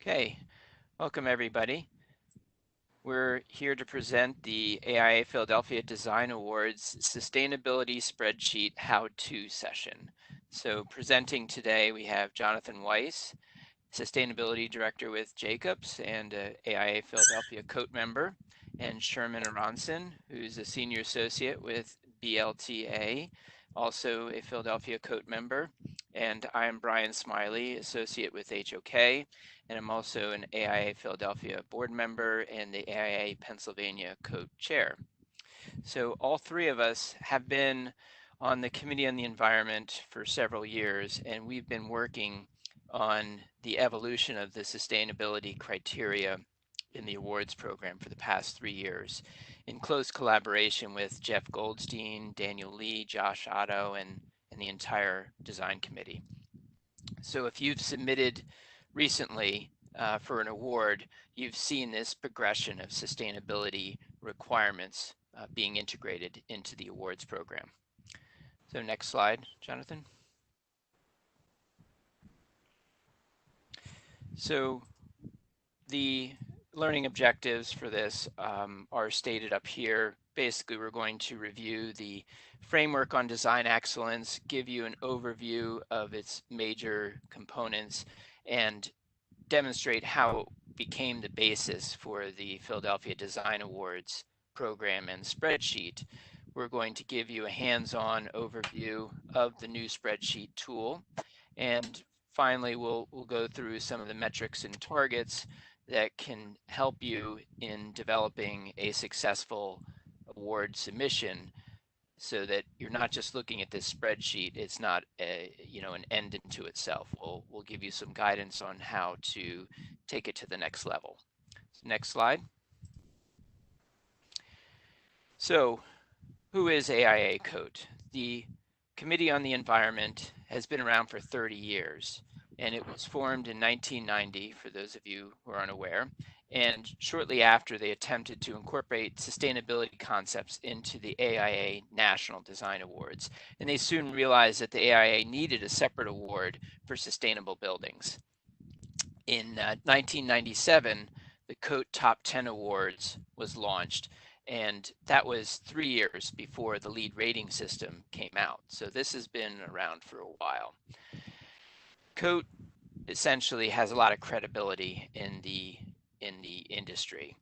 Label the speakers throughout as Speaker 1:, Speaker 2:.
Speaker 1: Okay, welcome everybody. We're here to present the AIA Philadelphia Design Awards Sustainability Spreadsheet How-To session. So presenting today we have Jonathan Weiss, Sustainability Director with Jacobs and AIA Philadelphia COAT member, and Sherman Aronson, who's a Senior Associate with BLTA, also a Philadelphia COAT member. And I'm Brian Smiley, Associate with HOK, and I'm also an AIA Philadelphia board member and the AIA Pennsylvania COAT chair. So all three of us have been on the Committee on the Environment for several years, and we've been working on the evolution of the sustainability criteria in the awards program for the past 3 years in close collaboration with Jeff Goldstein, Daniel Lee, Josh Otto, and the entire design committee. So if you've submitted recently for an award, you've seen this progression of sustainability requirements being integrated into the awards program. So next slide, Jonathan. So the learning objectives for this are stated up here. Basically, we're going to review the framework on design excellence, give you an overview of its major components, and demonstrate how it became the basis for the Philadelphia Design Awards program and spreadsheet. We're going to give you a hands-on overview of the new spreadsheet tool. And finally, we'll go through some of the metrics and targets that can help you in developing a successful award submission so that you're not just looking at this spreadsheet. It's not an end into itself. We'll give you some guidance on how to take it to the next level. So next slide. So who is AIA COAT? The Committee on the Environment has been around for 30 years, and it was formed in 1990, for those of you who are unaware. And shortly after, they attempted to incorporate sustainability concepts into the AIA National Design Awards. And they soon realized that the AIA needed a separate award for sustainable buildings. In 1997, the COAT Top 10 Awards was launched, and that was 3 years before the LEED rating system came out. So this has been around for a while. COAT essentially has a lot of credibility in the industry.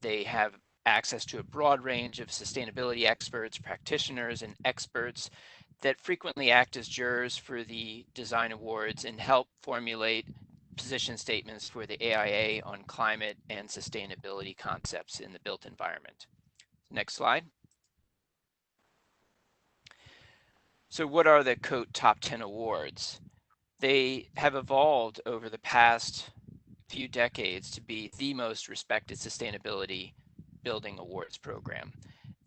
Speaker 1: They have access to a broad range of sustainability experts, practitioners, and experts that frequently act as jurors for the design awards and help formulate position statements for the AIA on climate and sustainability concepts in the built environment. Next slide. So what are the COAT Top 10 Awards? They have evolved over the past few decades to be the most respected sustainability building awards program.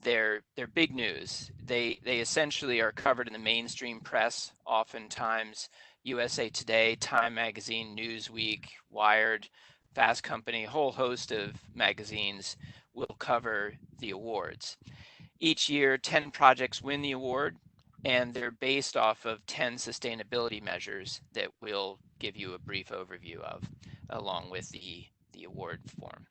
Speaker 1: They're big news. They essentially are covered in the mainstream press, oftentimes USA Today, Time Magazine, Newsweek, Wired, Fast Company, a whole host of magazines will cover the awards. Each year, 10 projects win the award, and they're based off of 10 sustainability measures that we'll give you a brief overview of, along with the award form.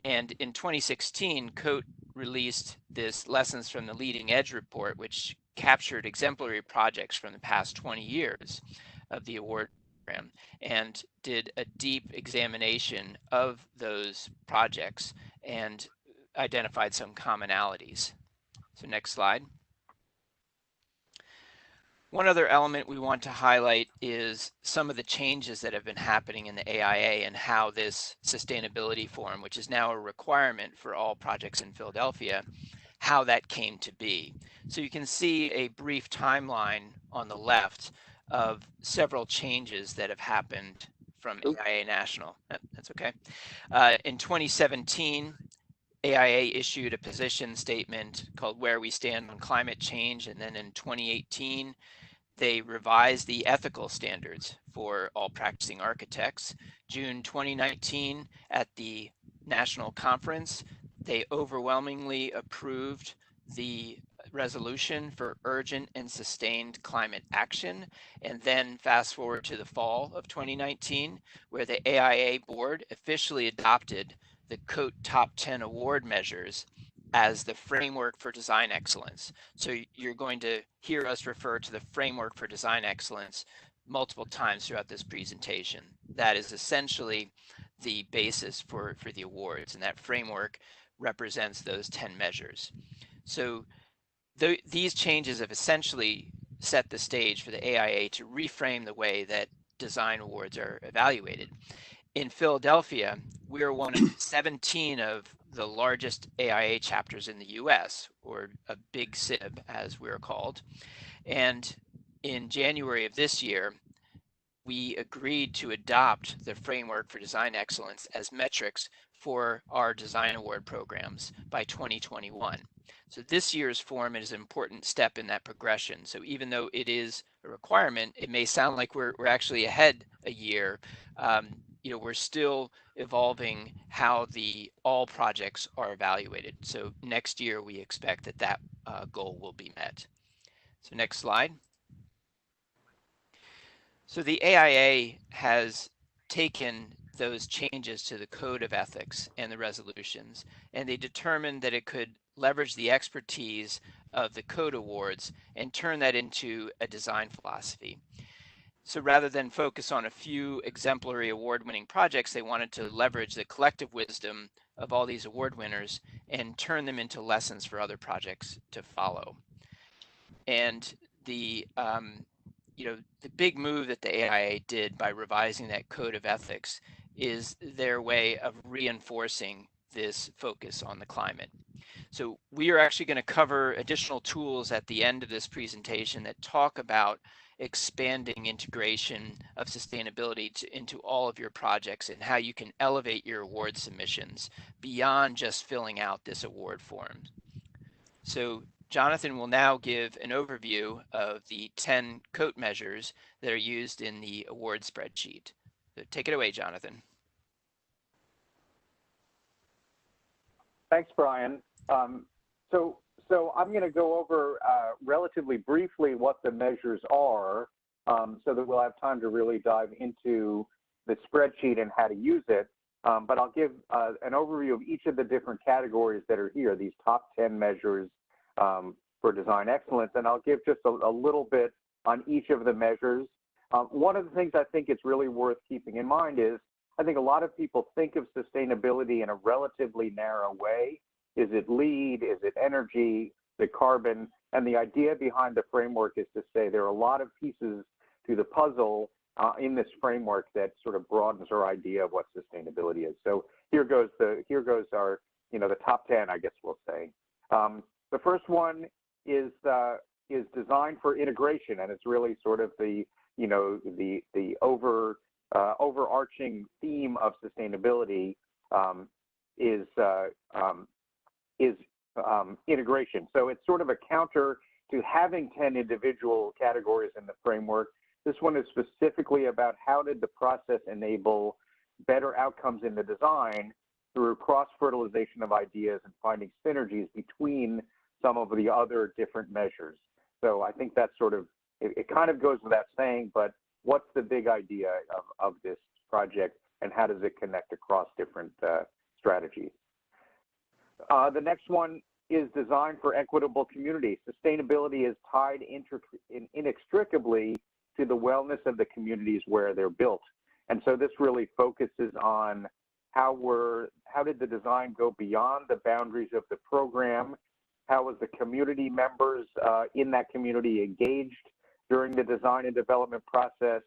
Speaker 1: And in 2016, COAT released this Lessons from the Leading Edge report, which captured exemplary projects from the past 20 years of the award program and did a deep examination of those projects and identified some commonalities. So next slide. One other element we want to highlight is some of the changes that have been happening in the AIA and how this sustainability form, which is now a requirement for all projects in Philadelphia, how that came to be. So you can see a brief timeline on the left of several changes that have happened from AIA National. That's okay. In 2017, AIA issued a position statement called Where We Stand on Climate Change, and then in 2018, they revised the ethical standards for all practicing architects. June 2019, at the national conference, they overwhelmingly approved the resolution for urgent and sustained climate action. And then fast forward to the fall of 2019, where the AIA board officially adopted the COAT Top 10 award measures as the framework for design excellence. So you're going to hear us refer to the framework for design excellence multiple times throughout this presentation. That is essentially the basis for the awards, and that framework represents those 10 measures. So these changes have essentially set the stage for the AIA to reframe the way that design awards are evaluated. In Philadelphia, we're one of 17 of the largest AIA chapters in the US, or a big SIB as we're called. And in January of this year, we agreed to adopt the framework for design excellence as metrics for our design award programs by 2021. So this year's form is an important step in that progression. So even though it is a requirement, it may sound like we're actually ahead a year. We're still evolving how all projects are evaluated. So next year we expect that goal will be met. So next slide. So the AIA has taken those changes to the Code of Ethics and the resolutions, and they determined that it could leverage the expertise of the Code Awards and turn that into a design philosophy. So rather than focus on a few exemplary award-winning projects, they wanted to leverage the collective wisdom of all these award winners and turn them into lessons for other projects to follow. And the big move that the AIA did by revising that code of ethics is their way of reinforcing this focus on the climate. So we are actually going to cover additional tools at the end of this presentation that talk about expanding integration of sustainability into all of your projects and how you can elevate your award submissions beyond just filling out this award form. So Jonathan will now give an overview of the 10 COAT measures that are used in the award spreadsheet. So take it away, Jonathan.
Speaker 2: Thanks, Brian. So I'm going to go over relatively briefly what the measures are so that we'll have time to really dive into the spreadsheet and how to use it. But I'll give an overview of each of the different categories that are here, these top 10 measures for design excellence, and I'll give just a little bit on each of the measures. One of the things I think it's really worth keeping in mind is I think a lot of people think of sustainability in a relatively narrow way. Is it LEED? Is it energy? The carbon? And the idea behind the framework is to say there are a lot of pieces to the puzzle in this framework that sort of broadens our idea of what sustainability is. So here goes our the top 10, I guess we'll say. The first one is design for integration, and it's really sort of the overarching theme of sustainability is integration. So it's sort of a counter to having 10 individual categories in the framework. This one is specifically about how did the process enable better outcomes in the design through cross-fertilization of ideas and finding synergies between some of the other different measures. So I think that's sort of, it kind of goes without saying, but what's the big idea of this project and how does it connect across different strategies? The next one is design for equitable community. Sustainability is tied inextricably to the wellness of the communities where they're built. And so this really focuses on how did the design go beyond the boundaries of the program? How was the community members in that community engaged during the design and development process?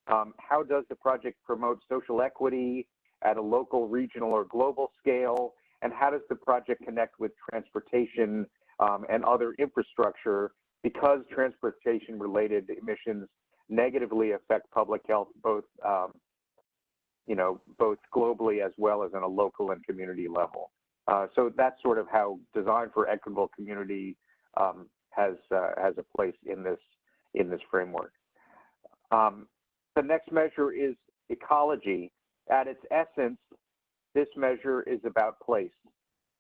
Speaker 2: How does the project promote social equity at a local, regional, or global scale? And how does the project connect with transportation and other infrastructure, because transportation-related emissions negatively affect public health both globally as well as on a local and community level. So that's sort of how design for equitable community has a place in this framework. The next measure is ecology. At its essence, this measure is about place.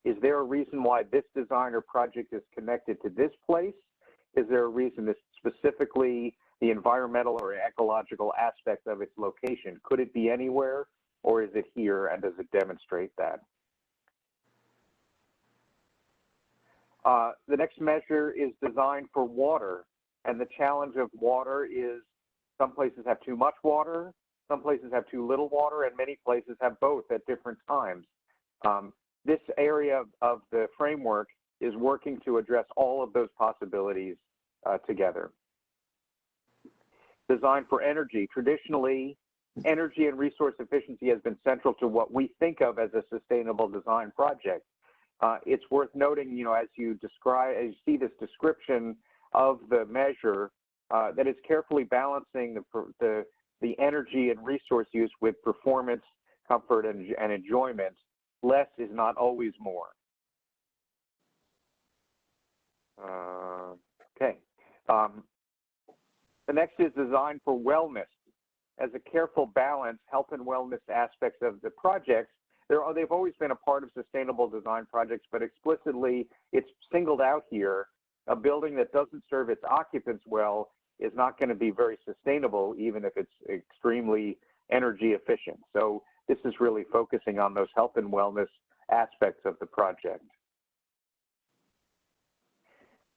Speaker 2: Is there a reason why this design or project is connected to this place? Is there a reason that specifically the environmental or ecological aspect of its location? Could it be anywhere, or is it here, and does it demonstrate that? The next measure is design for water, and the challenge of water is some places have too much water, some places have too little water, and many places have both at different times. This area of the framework is working to address all of those possibilities together. Design for energy. Traditionally, energy and resource efficiency has been central to what we think of as a sustainable design project. It's worth noting, as you see this description of the measure, that it's carefully balancing the energy and resource use with performance, comfort, and enjoyment. Less is not always more. Okay. The next is design for wellness. As a careful balance, health and wellness aspects of the projects, they've always been a part of sustainable design projects, but explicitly it's singled out here. A building that doesn't serve its occupants well is not going to be very sustainable, even if it's extremely energy efficient. So this is really focusing on those health and wellness aspects of the project.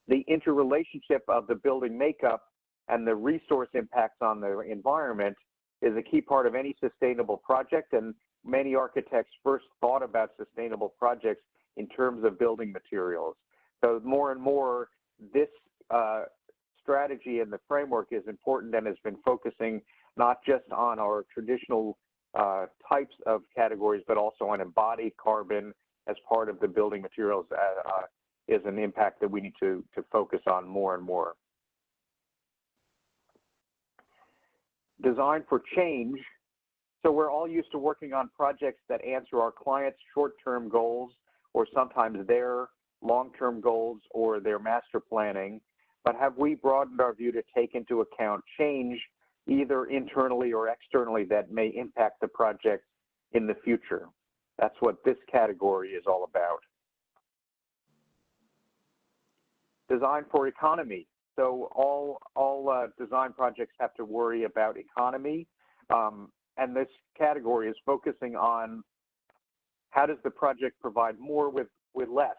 Speaker 2: The interrelationship of the building makeup and the resource impacts on the environment is a key part of any sustainable project, and many architects first thought about sustainable projects in terms of building materials. So more and more, this strategy and the framework is important and has been focusing not just on our traditional types of categories, but also on embodied carbon as part of the building materials is an impact that we need to focus on more and more. Design for change. So we're all used to working on projects that answer our clients' short-term goals, or sometimes their long-term goals or their master planning, but have we broadened our view to take into account change either internally or externally that may impact the project in the future? That's what this category is all about. Design for economy. So all design projects have to worry about economy, and this category is focusing on how does the project provide more with less?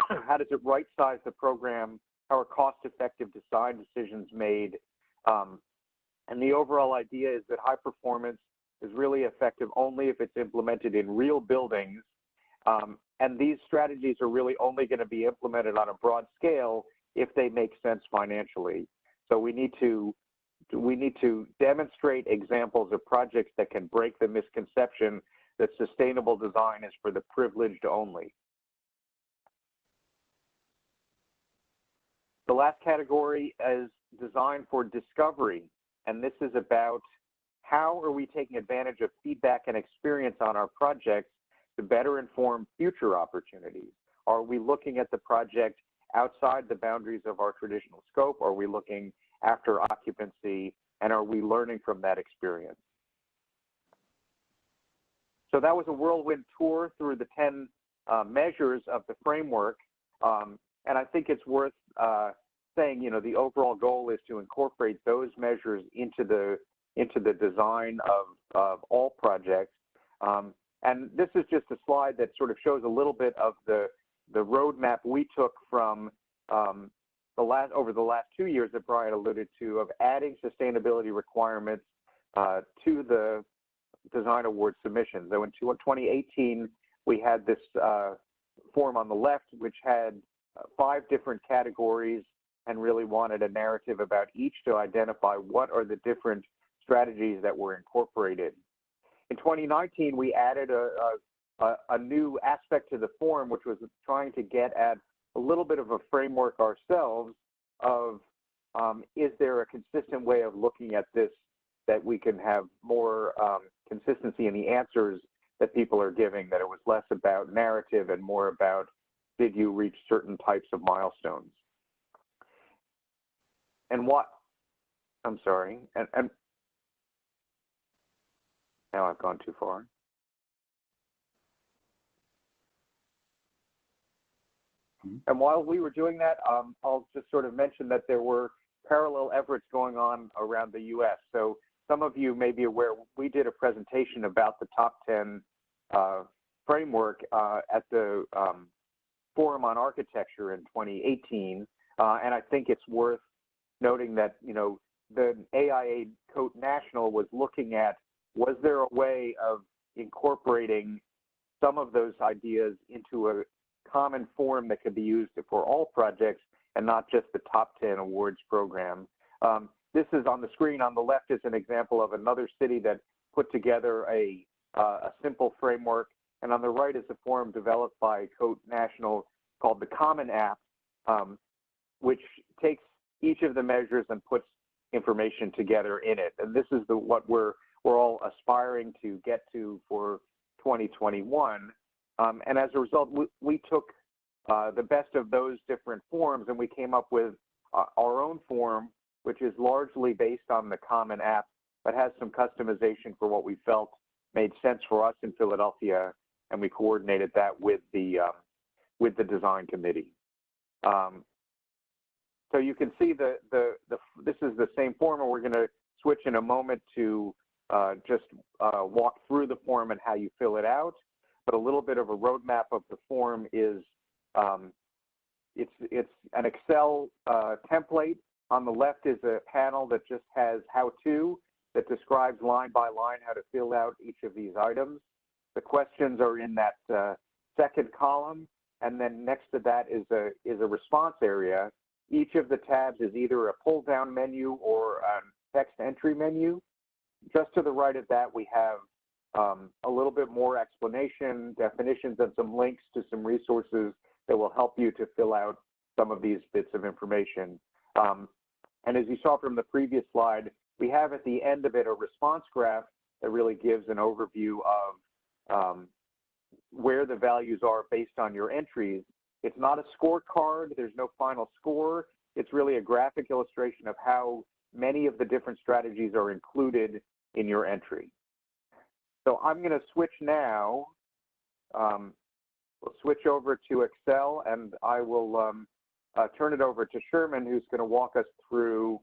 Speaker 2: How does it right-size the program? How are cost-effective design decisions made? And the overall idea is that high performance is really effective only if it's implemented in real buildings. And these strategies are really only going to be implemented on a broad scale if they make sense financially. So we need to demonstrate examples of projects that can break the misconception that sustainable design is for the privileged only. The last category is design for discovery, and this is about how are we taking advantage of feedback and experience on our projects to better inform future opportunities? Are we looking at the project outside the boundaries of our traditional scope? Are we looking after occupancy, and are we learning from that experience? So that was a whirlwind tour through the 10 measures of the framework, and I think it's worth saying, the overall goal is to incorporate those measures into the design of all projects. And this is just a slide that sort of shows a little bit of the roadmap we took from over the last 2 years that Brian alluded to, of adding sustainability requirements to the Design Awards submissions. So in 2018, we had this form on the left, which had 5 different categories and really wanted a narrative about each to identify what are the different strategies that were incorporated. In 2019, we added a new aspect to the form, which was trying to get at a little bit of a framework ourselves of is there a consistent way of looking at this that we can have more consistency in the answers that people are giving, that it was less about narrative and more about did you reach certain types of milestones. And I'm sorry, and now I've gone too far. And while we were doing that, I'll just sort of mention that there were parallel efforts going on around the U.S. So some of you may be aware, we did a presentation about the top 10 framework at the Forum on Architecture in 2018. And I think it's worth noting that, you know, the AIA Code National was looking at, was there a way of incorporating some of those ideas into a common form that could be used for all projects and not just the top 10 awards program. This is on the screen on the left is an example of another city that put together a simple framework, and on the right is a form developed by Code National called the Common App, which takes each of the measures and puts information together in it. And this is what we're all aspiring to get to for 2021. And as a result, we took the best of those different forms and we came up with our own form, which is largely based on the Common App, but has some customization for what we felt made sense for us in Philadelphia, and we coordinated that with the design committee. So you can see this is the same form, and we're going to switch in a moment to just walk through the form and how you fill it out. But a little bit of a roadmap of the form is it's an Excel template. On the left is a panel that just has how-to that describes line by line how to fill out each of these items. The questions are in that second column, and then next to that is a response area. Each of the tabs is either a pull-down menu or a text entry menu. Just to the right of that, we have a little bit more explanation, definitions, and some links to some resources that will help you to fill out some of these bits of information. And as you saw from the previous slide, we have at the end of it a response graph that really gives an overview of where the values are based on your entries. It's not a scorecard. There's no final score. It's really a graphic illustration of how many of the different strategies are included in your entry. So I'm going to switch now. We'll switch over to Excel, and I will turn it over to Sherman, who's going to walk us through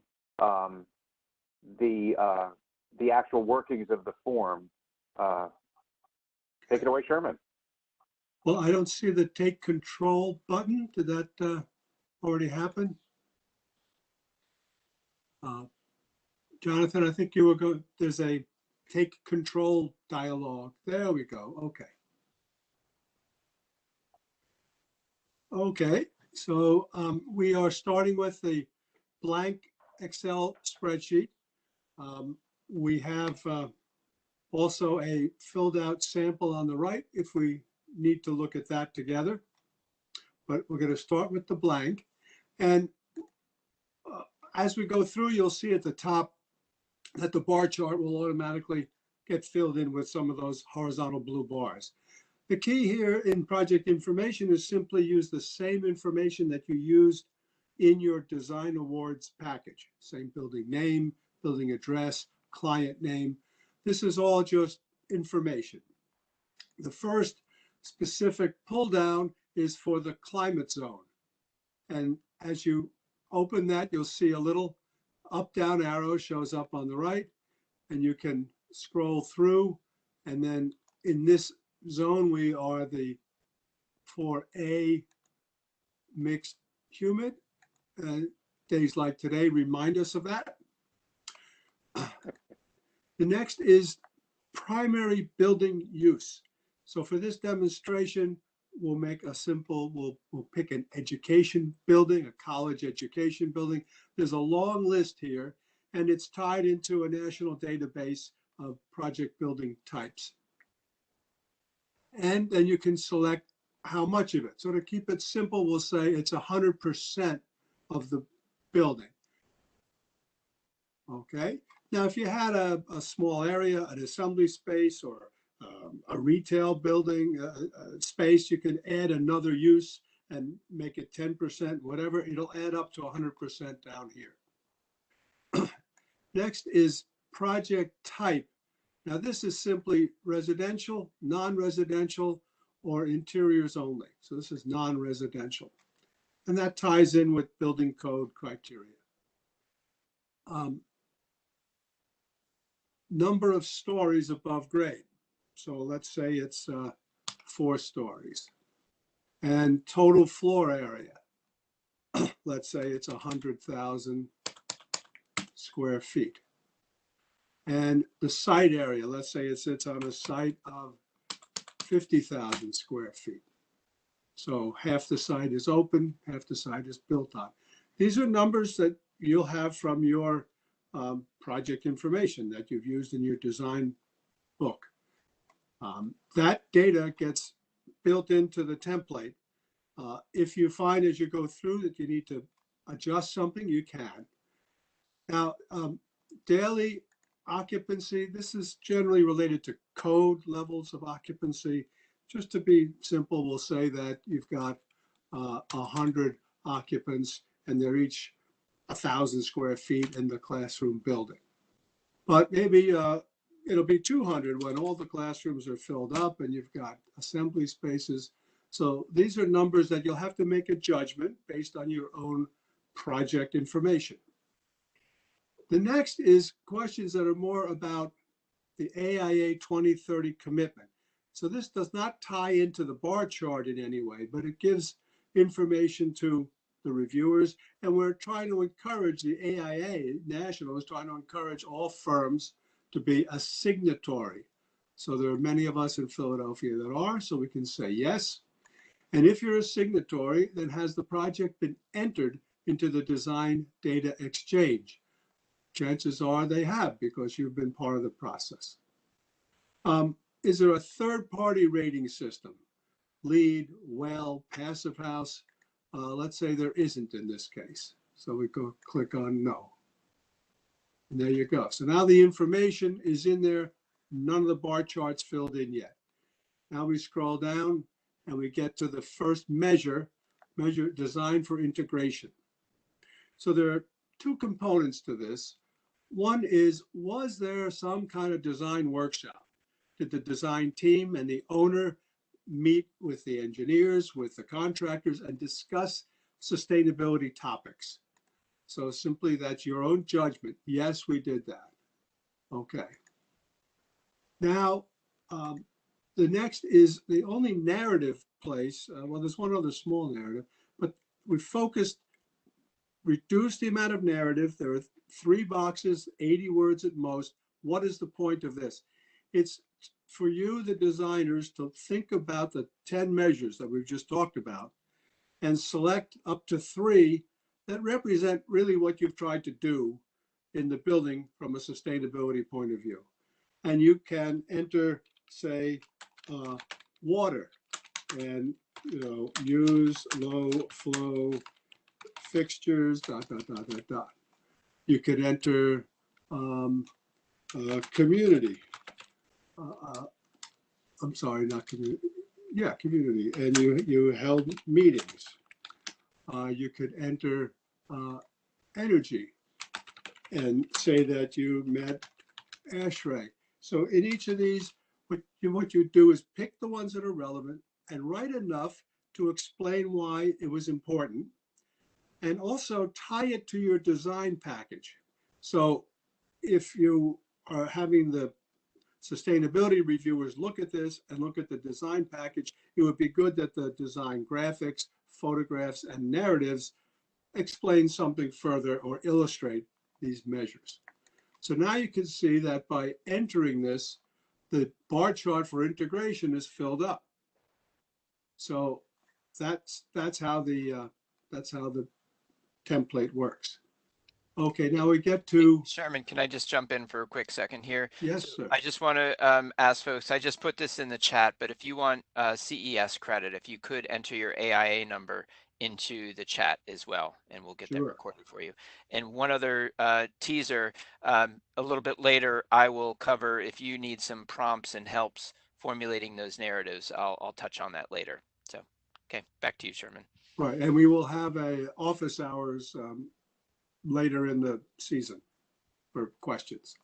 Speaker 2: the actual workings of the form. Take it away, Sherman.
Speaker 3: Well, I don't see the take control button. Did that already happen? Jonathan, I think you were going, there's a take control dialogue. There we go. Okay. Okay, so we are starting with the blank Excel spreadsheet. We have also a filled out sample on the right if we need to look at that together. But we're going to start with the blank. And as we go through, you'll see at the top that the bar chart will automatically get filled in with some of those horizontal blue bars. The key here in project information is simply use the same information that you used in your Design Awards package. Same building name, building address, client name. This is all just information. The first specific pull down is for the climate zone. And as you open that, you'll see a little up-down arrow shows up on the right, and you can scroll through. And then in this zone, we are for A mixed humid. Days like today remind us of that. The next is primary building use. So for this demonstration, we'll make a simple, we'll pick an education building, a college education building. There's a long list here, and it's tied into a national database of project building types. And then you can select how much of it. So to keep it simple, we'll say it's 100% of the building. Okay. Now, if you had a small area, an assembly space, or a retail building space, you can add another use and make it 10%, whatever. It'll add up to 100% down here. Next is project type. Now, this is simply residential, non-residential, or interiors only. So this is non-residential. and that ties in with building code criteria. Number of stories above grade. So let's say it's 4 stories. And total floor area. Let's say it's 100,000 square feet. And the site area, let's say it sits on a site of 50,000 square feet. So half the site is open, half the site is built on. These are numbers that you'll have from your project information that you've used in your design book. That data gets built into the template. If you find as you go through that you need to adjust something, you can. Now, daily occupancy, this is generally related to code levels of occupancy. Just to be simple, we'll say that you've got 100 occupants and they're each 1,000 square feet in the classroom building. But maybe it'll be 200 when all the classrooms are filled up and you've got assembly spaces. So these are numbers that you'll have to make a judgment based on your own project information. The next is questions that are more about the AIA 2030 commitment. So this does not tie into the bar chart in any way, but it gives information to the reviewers. And we're trying to encourage the AIA National is trying to encourage all firms to be a signatory. So there are many of us in Philadelphia that are, so we can say yes. And if you're a signatory, then has the project been entered into the design data exchange? Chances are they have because you've been part of the process. Is there a third-party rating system? LEED, WELL, Passive House? Let's say there isn't in this case. So we go click on no. And there you go. So now the information is in there. None of the bar charts filled in yet. Now we scroll down and we get to the first measure design for integration. So there are 2 components to this. One is, was there some kind of design workshop? Did the design team and the owner meet with the engineers, with the contractors, and discuss sustainability topics? So simply that's your own judgment. Yes, we did that. Okay. Now, the next is the only narrative place. Well, there's one other small narrative, but we focused, reduced the amount of narrative. There are 3 boxes, 80 words at most. What is the point of this? It's for you, the designers, to think about the 10 measures that we've just talked about and select up to 3 that represent really what you've tried to do in the building from a sustainability point of view. And you can enter, say, water and use low flow fixtures, ... You could enter community. I'm sorry, not community. Yeah, community. And you held meetings. You could enter energy and say that you met ASHRAE. So in each of these, what you do is pick the ones that are relevant and write enough to explain why it was important, and also tie it to your design package. So if you are having the sustainability reviewers look at this and look at the design package, it would be good that the design graphics, photographs, and narratives explain something further or illustrate these measures. So now you can see that by entering this, the bar chart for integration is filled up. So that's how the template works. Okay, now we get to...
Speaker 1: Sherman, can I just jump in for a quick second here?
Speaker 3: Yes, sir.
Speaker 1: I just want to ask folks, I just put this in the chat, but if you want CES credit, if you could enter your AIA number into the chat as well, and we'll get that recorded for you. And one other teaser, a little bit later, I will cover if you need some prompts and helps formulating those narratives, I'll touch on that later. So, okay, back to you, Sherman.
Speaker 3: Right, and we will have a office hours later in the season for questions.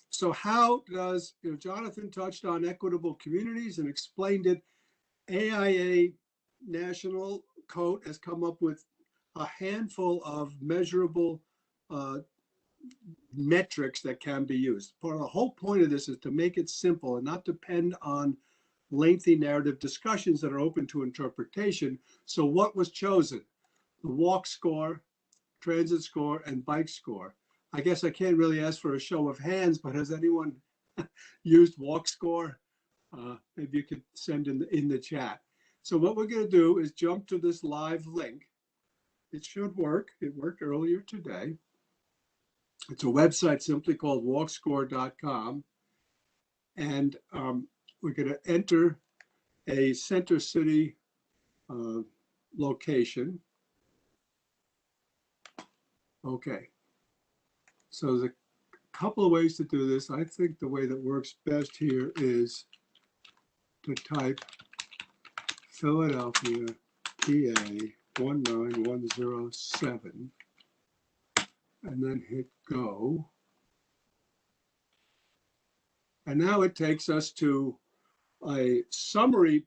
Speaker 3: So how does, Jonathan touched on equitable communities and explained it. AIA National Coat has come up with a handful of measurable metrics that can be used. Part of the whole point of this is to make it simple and not depend on lengthy narrative discussions that are open to interpretation. So what was chosen? The walk score, transit score, and bike score. I guess I can't really ask for a show of hands, but has anyone used walk score? Maybe you could send in the chat. So what we're going to do is jump to this live link. It should work. It worked earlier today. It's a website simply called walkscore.com. And we're going to enter a Center City location. Okay. So there's a couple of ways to do this. I think the way that works best here is to type Philadelphia, PA 19107, and then hit go. And now it takes us to a summary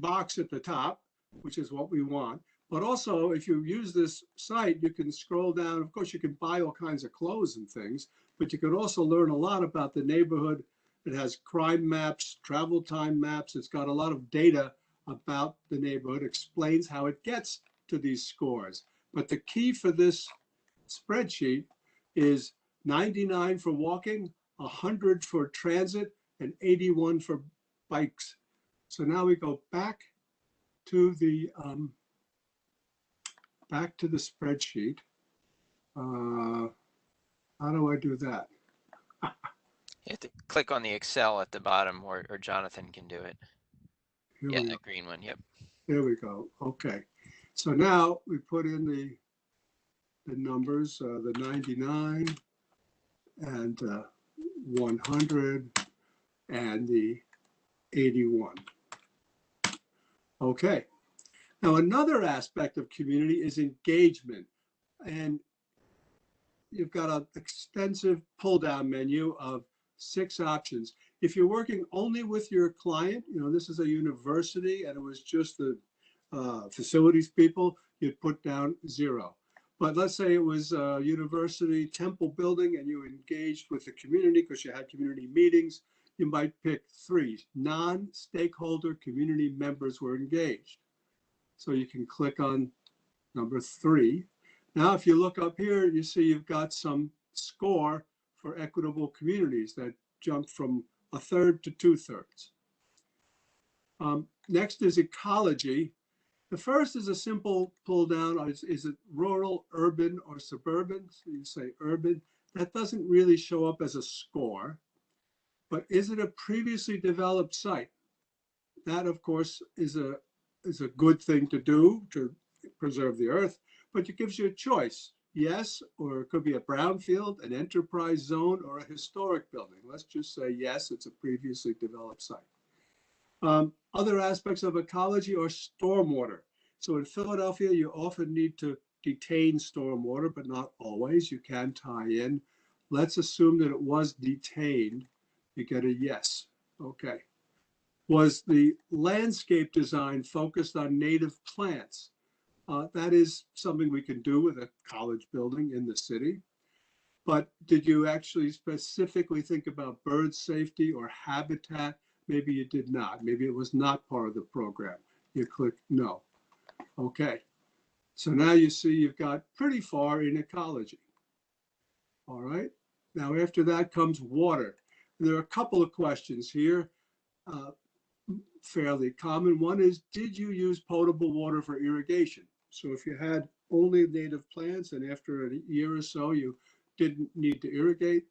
Speaker 3: box at the top, which is what we want. But also, if you use this site, you can scroll down. Of course, you can buy all kinds of clothes and things, but you can also learn a lot about the neighborhood. It has crime maps, travel time maps. It's got a lot of data about the neighborhood, explains how it gets to these scores. But the key for this spreadsheet is 99 for walking, 100 for transit, and 81 for bikes. So now we go back to the spreadsheet. How do I do that?
Speaker 1: You have to click on the Excel at the bottom, or Jonathan can do it. Yeah, that green one. Yep.
Speaker 3: There we go. Okay. So now we put in the numbers, the 99 and 100 and the 81. Okay. Now, another aspect of community is engagement. And you've got an extensive pull-down menu of 6 options. If you're working only with your client, this is a university and it was just the facilities people, you'd put down 0. But let's say it was a university temple building and you engaged with the community because you had community meetings, you might pick 3. Non-stakeholder community members were engaged. So you can click on number 3. Now, if you look up here, you see you've got some score for equitable communities that jumped from 1/3 to 2/3. Next is ecology. The first is a simple pull down. Is it rural, urban, or suburban? So you say urban. That doesn't really show up as a score. But is it a previously developed site? That, of course, is a good thing to do to preserve the earth, but it gives you a choice. Yes, or it could be a brownfield, an enterprise zone, or a historic building. Let's just say yes, it's a previously developed site. Other aspects of ecology are stormwater. So in Philadelphia, you often need to detain stormwater, but not always. You can tie in. Let's assume that it was detained. You get a yes. Okay. Was the landscape design focused on native plants? That is something we can do with a college building in the city. But did you actually specifically think about bird safety or habitat? Maybe you did not. Maybe it was not part of the program. You click no. Okay. So now you see you've got pretty far in ecology. All right. Now after that comes water. And there are a couple of questions here. Fairly common. One is, did you use potable water for irrigation? So if you had only native plants and after a year or so you didn't need to irrigate,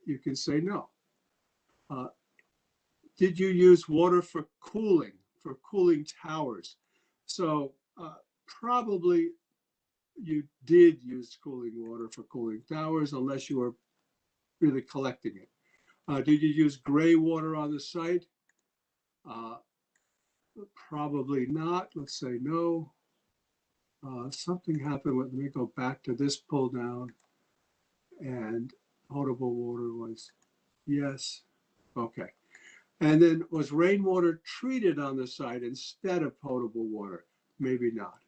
Speaker 3: you can say no. Did you use water for cooling towers? So probably you did use cooling water for cooling towers unless you were really collecting it. Did you use gray water on the site? Probably not. Let's say no. Something happened with, let me go back to this pull down, and potable water was yes. Okay. And then was rainwater treated on the site instead of potable water? maybe not.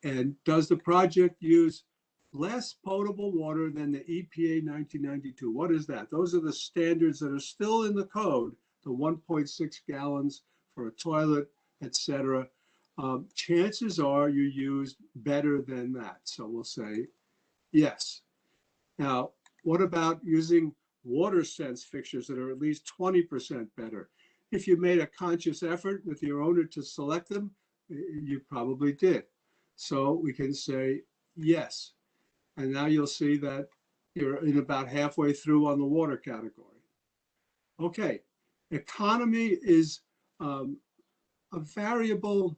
Speaker 3: And does the project use less potable water than the EPA 1992? What is that? Those are the standards that are still in the code, the 1.6 gallons for a toilet, etc. Chances are you used better than that. So we'll say yes. Now, what about using water sense fixtures that are at least 20% better? If you made a conscious effort with your owner to select them, you probably did. So we can say yes. And now you'll see that you're in about halfway through on the water category. Okay, economy is a variable.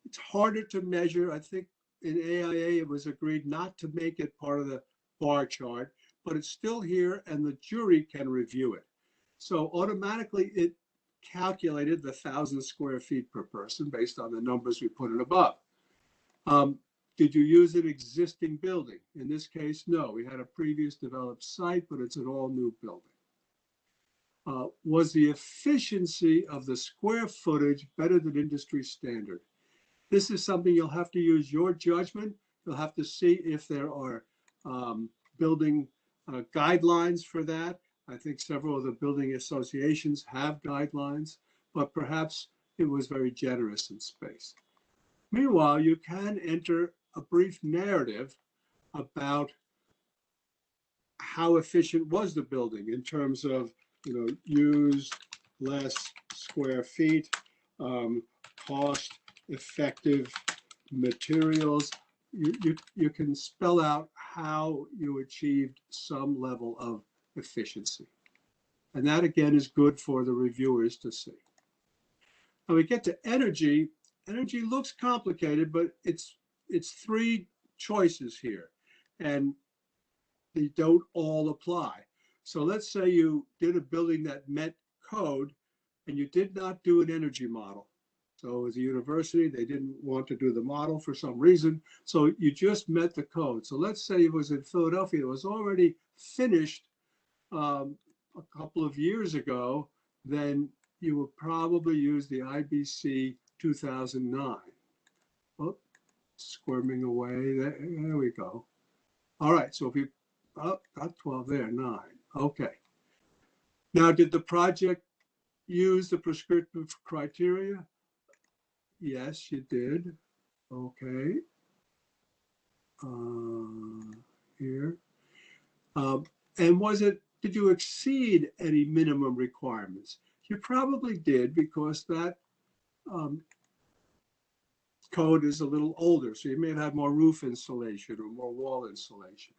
Speaker 3: It's harder to measure. I think in AIA it was agreed not to make it part of the bar chart, but it's still here and the jury can review it. So automatically it calculated the 1,000 square feet per person based on the numbers we put in above. Did you use an existing building? In this case, no. We had a previous developed site, but it's an all-new building. Was the efficiency of the square footage better than industry standard? This is something you'll have to use your judgment. You'll have to see if there are building guidelines for that. I think several of the building associations have guidelines, but perhaps it was very generous in space. Meanwhile, you can enter a brief narrative about how efficient was the building in terms of, used less square feet, cost effective materials. You can spell out how you achieved some level of efficiency. And that again is good for the reviewers to see. When we get to energy, energy looks complicated, but it's three choices here, and they don't all apply. So let's say you did a building that met code and you did not do an energy model. So as a university, they didn't want to do the model for some reason. So you just met the code. So let's say it was in Philadelphia. It was already finished a couple of years ago. Then you would probably use the IBC 2009. Oh, squirming away. There we go. All right. So if you got 12 there, 9. Okay. Now, did the project use the prescriptive criteria? Yes, you did. Okay. Here. And did you exceed any minimum requirements? You probably did, because that code is a little older. So you may have had more roof insulation or more wall insulation.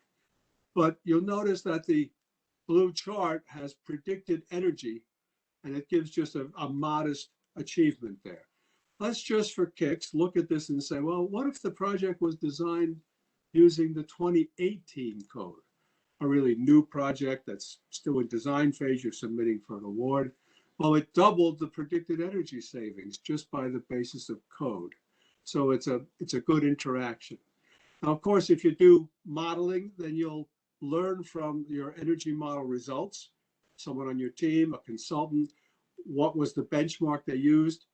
Speaker 3: But you'll notice that the blue chart has predicted energy, and it gives just a modest achievement there. Let's just for kicks look at this and say, well, what if the project was designed using the 2018 code? A really new project that's still in design phase, you're submitting for an award. Well, it doubled the predicted energy savings just by the basis of code. So it's a good interaction. Now, of course, if you do modeling, then you'll learn from your energy model results. Someone on your team, a consultant, what was the benchmark they used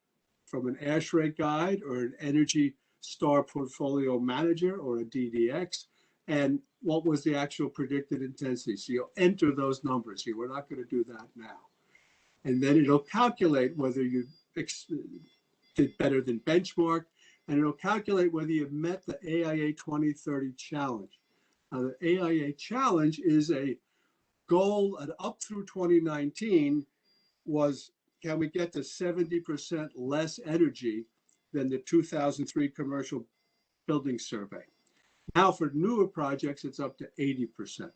Speaker 3: from an ASHRAE guide or an Energy Star Portfolio Manager or a DDX, and what was the actual predicted intensity. So you'll enter those numbers here. We're not going to do that now. And then it'll calculate whether you did better than benchmark, and it'll calculate whether you've met the AIA 2030 challenge. Now, the AIA challenge is a goal that up through 2019 was, can we get to 70% less energy than the 2003 commercial building survey? Now for newer projects, it's up to 80%.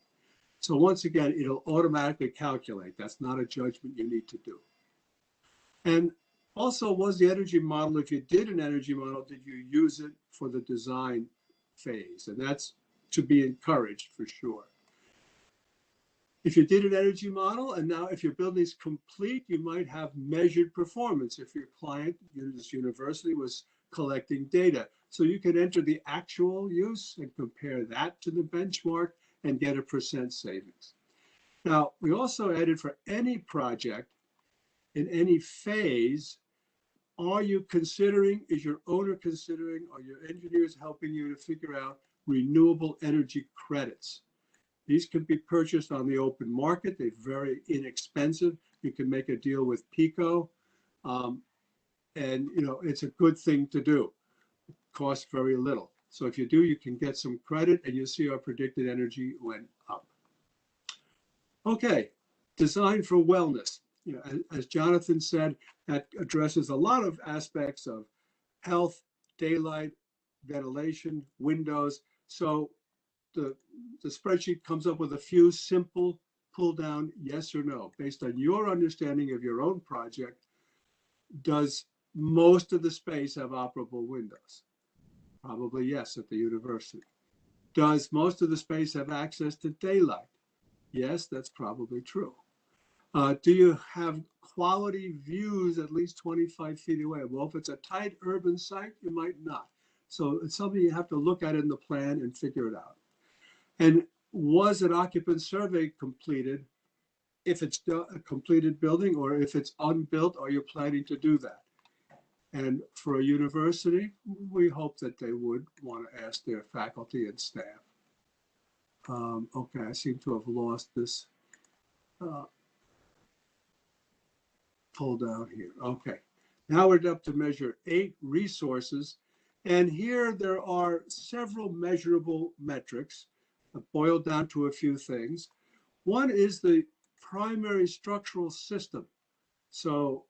Speaker 3: So once again, it'll automatically calculate. That's not a judgment you need to do. And also, was the energy model, if you did an energy model, did you use it for the design phase? And that's to be encouraged for sure. If you did an energy model, and now if your building is complete, you might have measured performance if your client, this university, was collecting data. So you can enter the actual use and compare that to the benchmark and get a % savings. Now, we also added for any project in any phase, Are you considering, is your owner considering, are your engineers helping you to figure out renewable energy credits? These can be purchased on the open market. They're very inexpensive. You can make a deal with Pico. And it's a good thing to do. It costs very little. So if you do, you can get some credit, and you see our predicted energy went up. Okay, design for wellness. As Jonathan said, that addresses a lot of aspects of health, daylight, ventilation, windows. So the spreadsheet comes up with a few simple pull down yes or no based on your understanding of your own project. Does most of the space have operable windows? Probably yes at the university. Does most of the space have access to daylight? Yes, that's probably true. Do you have quality views at least 25 feet away? Well, if it's a tight urban site, you might not. So it's something you have to look at in the plan and figure it out. And was an occupant survey completed? If it's a completed building, or if it's unbuilt, are you planning to do that? And for a university, we hope that they would want to ask their faculty and staff. Okay, I seem to have lost this pull down here. Okay, now we're up to measure 8 resources. And here there are several measurable metrics boiled down to a few things. One is the primary structural system. So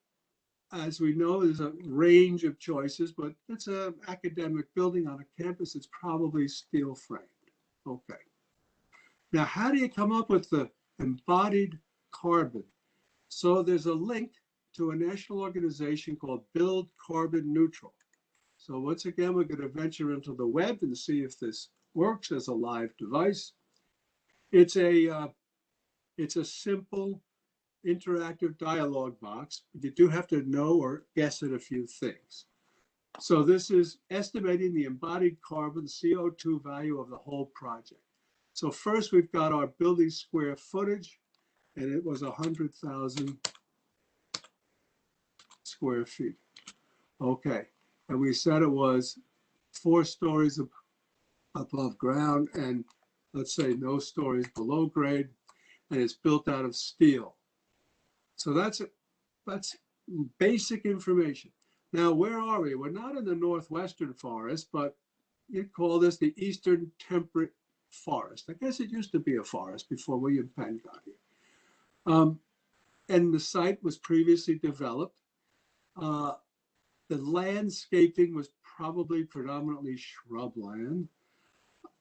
Speaker 3: as we know, there's a range of choices, but it's an academic building on a campus. It's probably steel framed. Okay. Now, how do you come up with the embodied carbon? So there's a link to a national organization called Build Carbon Neutral. So once again, we're going to venture into the web and see if this works as a live device. It's a simple interactive dialog box, but you do have to know or guess at a few things. So this is estimating the embodied carbon CO2 value of the whole project. So first we've got our building square footage, and it was 100,000 square feet. Okay, and we said it was 4 stories above ground, and let's say no stories below grade, and it's built out of steel. So that's basic information. Now, where are we? We're not in the northwestern forest, but you'd call this the eastern temperate forest. I guess it used to be a forest before William Penn got here. And the site was previously developed. The landscaping was probably predominantly shrubland.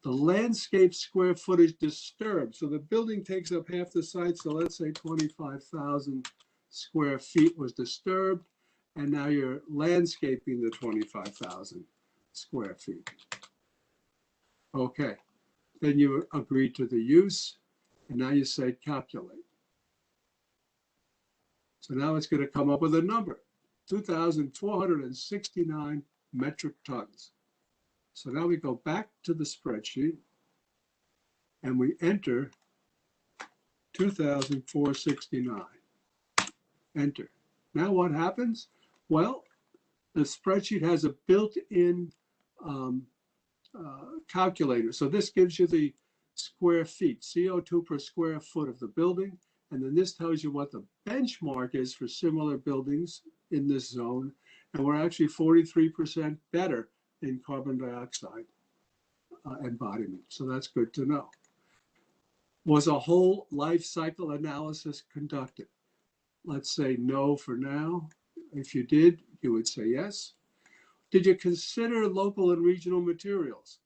Speaker 3: The landscape square footage disturbed. So the building takes up half the site. So let's say 25,000 square feet was disturbed. And now you're landscaping the 25,000 square feet. Okay. Then you agree to the use. And now you say calculate. So now it's going to come up with a number, 2,469 metric tons. So now we go back to the spreadsheet and we enter 2,469. Enter. Now what happens? Well, the spreadsheet has a built-in calculator. So this gives you the square feet, CO2 per square foot of the building. And then this tells you what the benchmark is for similar buildings in this zone. And we're actually 43% better in carbon dioxide embodiment. So that's good to know. Was a whole life cycle analysis conducted? Let's say no for now. If you did, you would say yes. Did you consider local and regional materials?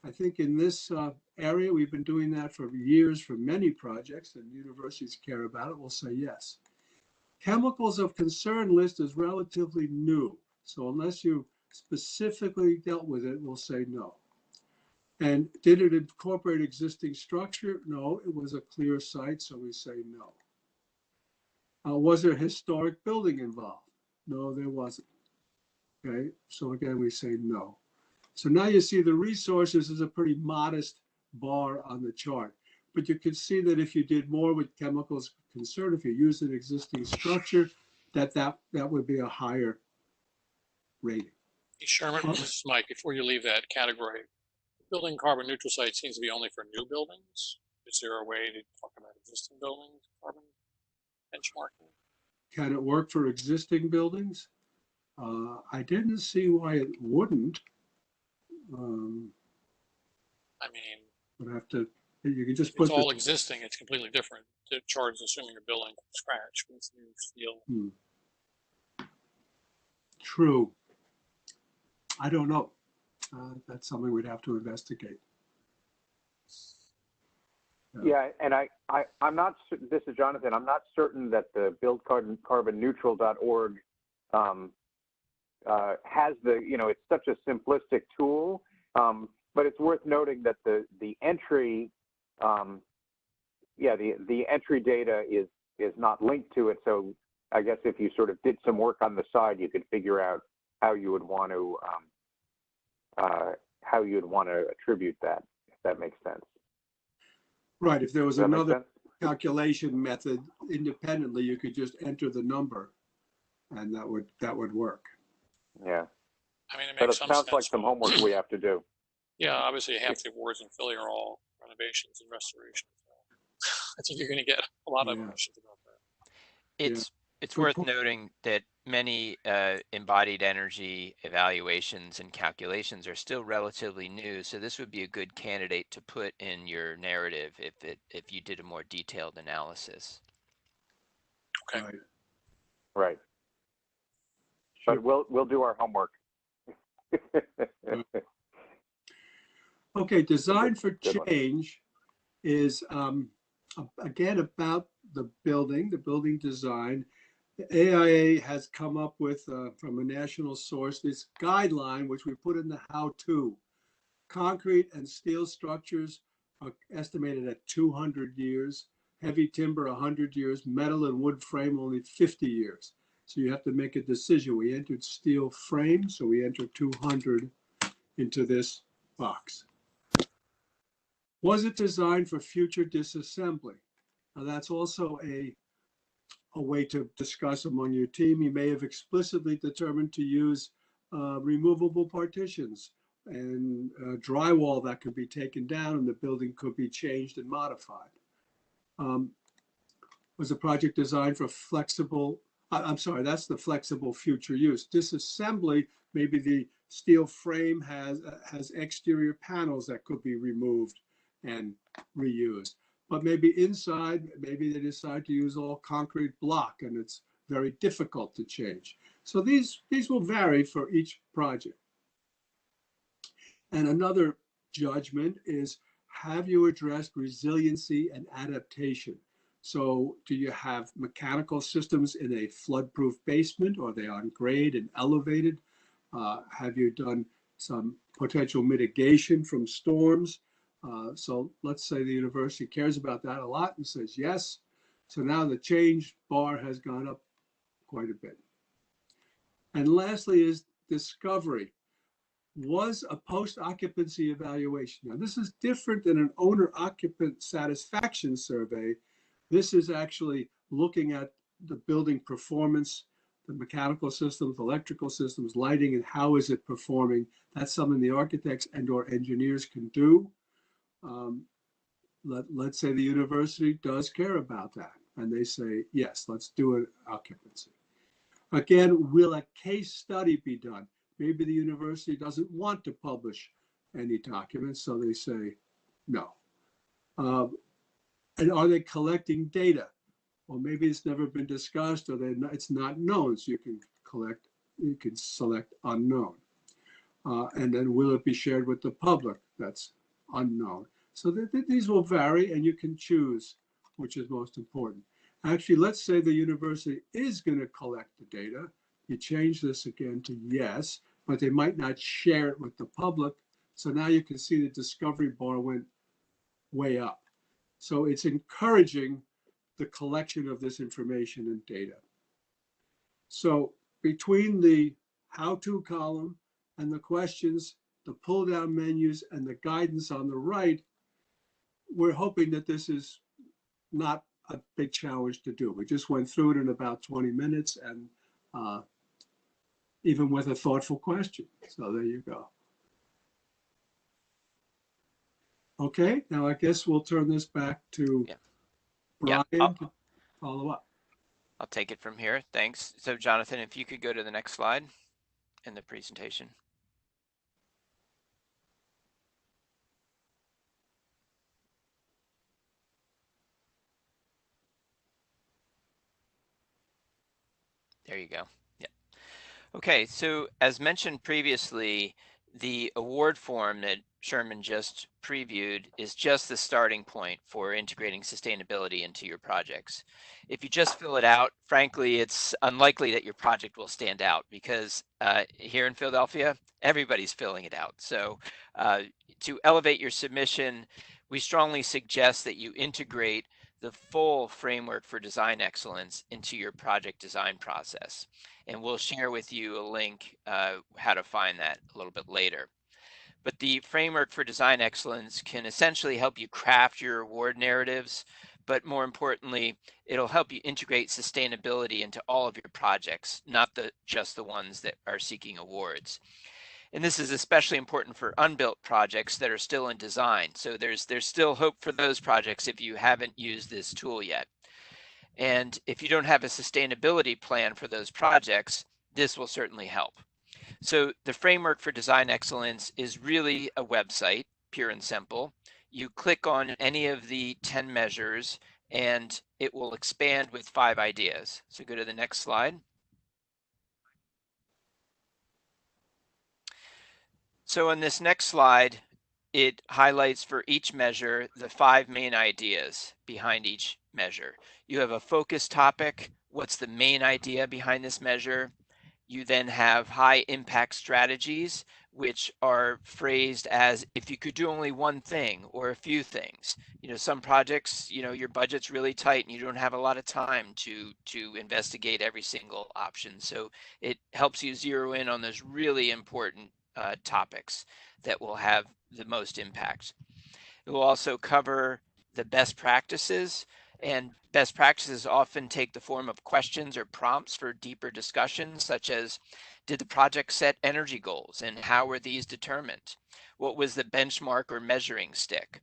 Speaker 3: I think in this area, we've been doing that for years for many projects, and universities care about it. We'll say yes. Chemicals of concern list is relatively new. So unless you specifically dealt with it, we'll say no. And did it incorporate existing structure? No, it was a clear site, so we say no. Was there a historic building involved? No, there wasn't. Okay, so again, we say no. So now you see the resources is a pretty modest bar on the chart. But you can see that if you did more with chemicals concerned, if you used an existing structure, that would be a higher rating.
Speaker 4: Hey, Sherman, this is Mike. Before you leave that category, building carbon neutral site seems to be only for new buildings. Is there a way to talk about existing buildings, carbon benchmarking?
Speaker 3: Can it work for existing buildings? I didn't see why it wouldn't.
Speaker 4: I mean,
Speaker 3: Would have to. You can just
Speaker 4: it's
Speaker 3: put
Speaker 4: all existing. It's completely different. The charge is assuming you're building from scratch with new steel.
Speaker 3: True. I don't know. That's something we'd have to investigate.
Speaker 2: Yeah, and I'm not, this is Jonathan, I'm not certain that the buildcarbonneutral.org has the, it's such a simplistic tool, but it's worth noting that the entry, the entry data is not linked to it. So I guess if you sort of did some work on the side, you could figure out how you would want to attribute that, if that makes sense.
Speaker 3: Right. If there was another calculation method independently, you could just enter the number, and that would work.
Speaker 2: Yeah.
Speaker 4: I mean, it
Speaker 2: but
Speaker 4: makes
Speaker 2: it
Speaker 4: some
Speaker 2: sounds
Speaker 4: sense.
Speaker 2: like some homework we have to do.
Speaker 4: Yeah, obviously half the awards in Philly are all renovations and restorations. I think you're going to get a lot of questions about that.
Speaker 1: It's worth noting that many embodied energy evaluations and calculations are still relatively new, so this would be a good candidate to put in your narrative if you did a more detailed analysis.
Speaker 4: Okay.
Speaker 2: Right. But we'll do our homework.
Speaker 3: Okay, design for change is again about the building design. The AIA has come up with, from a national source, this guideline, which we put in the how-to. Concrete and steel structures are estimated at 200 years, heavy timber 100 years, metal and wood frame only 50 years. So you have to make a decision. We entered steel frame, so we entered 200 into this box. Was it designed for future disassembly? Now that's also a way to discuss among your team. You may have explicitly determined to use removable partitions and drywall that could be taken down and the building could be changed and modified. Was the project designed for flexible, I'm sorry, that's the flexible future use. Disassembly, maybe the steel frame has exterior panels that could be removed and reused. But maybe inside, maybe they decide to use all concrete block and it's very difficult to change. So these will vary for each project. And another judgment is, have you addressed resiliency and adaptation? So do you have mechanical systems in a flood-proof basement? Or are they on grade and elevated? Have you done some potential mitigation from storms? So let's say the university cares about that a lot and says yes. So now the change bar has gone up quite a bit. And lastly is discovery. Was a post-occupancy evaluation. Now this is different than an owner-occupant satisfaction survey. This is actually looking at the building performance, the mechanical systems, electrical systems, lighting, and how is it performing. That's something the architects and or engineers can do. Let's say the university does care about that and they say, yes, let's do an occupancy. Again, will a case study be done? Maybe the university doesn't want to publish any documents, so they say no. And are they collecting data? Well, maybe it's never been discussed or it's not known, so you can select unknown. And then will it be shared with the public? That's unknown. So these will vary and you can choose which is most important. Actually, let's say the university is going to collect the data. You change this again to yes, but they might not share it with the public. So now you can see the discovery bar went way up. So it's encouraging the collection of this information and data. So between the how-to column and the questions, the pull-down menus, and the guidance on the right, we're hoping that this is not a big challenge to do. We just went through it in about 20 minutes and even with a thoughtful question. So there you go. Okay, now I guess we'll turn this back to
Speaker 1: Yeah,
Speaker 3: Brian to follow up.
Speaker 1: I'll take it from here. Thanks. So Jonathan, if you could go to the next slide in the presentation. There you go. Yeah. Okay, so as mentioned previously, the award form that Sherman just previewed is just the starting point for integrating sustainability into your projects. If you just fill it out, frankly, it's unlikely that your project will stand out because here in Philadelphia, everybody's filling it out. So to elevate your submission, we strongly suggest that you integrate the full framework for design excellence into your project design process. And we'll share with you a link how to find that a little bit later. But the framework for design excellence can essentially help you craft your award narratives, but more importantly, it'll help you integrate sustainability into all of your projects, not just the ones that are seeking awards. And this is especially important for unbuilt projects that are still in design. So there's still hope for those projects if you haven't used this tool yet. And if you don't have a sustainability plan for those projects, this will certainly help. So the framework for design excellence is really a website, pure and simple. You click on any of the 10 measures and it will expand with 5 ideas. So go to the next slide. So on this next slide, it highlights for each measure the 5 main ideas behind each measure. You have a focus topic. What's the main idea behind this measure? You then have high impact strategies, which are phrased as if you could do only one thing or a few things. Some projects, your budget's really tight and you don't have a lot of time to investigate every single option. So it helps you zero in on those really important topics that will have the most impact. It will also cover the best practices, and best practices often take the form of questions or prompts for deeper discussions, such as, did the project set energy goals and how were these determined? What was the benchmark or measuring stick?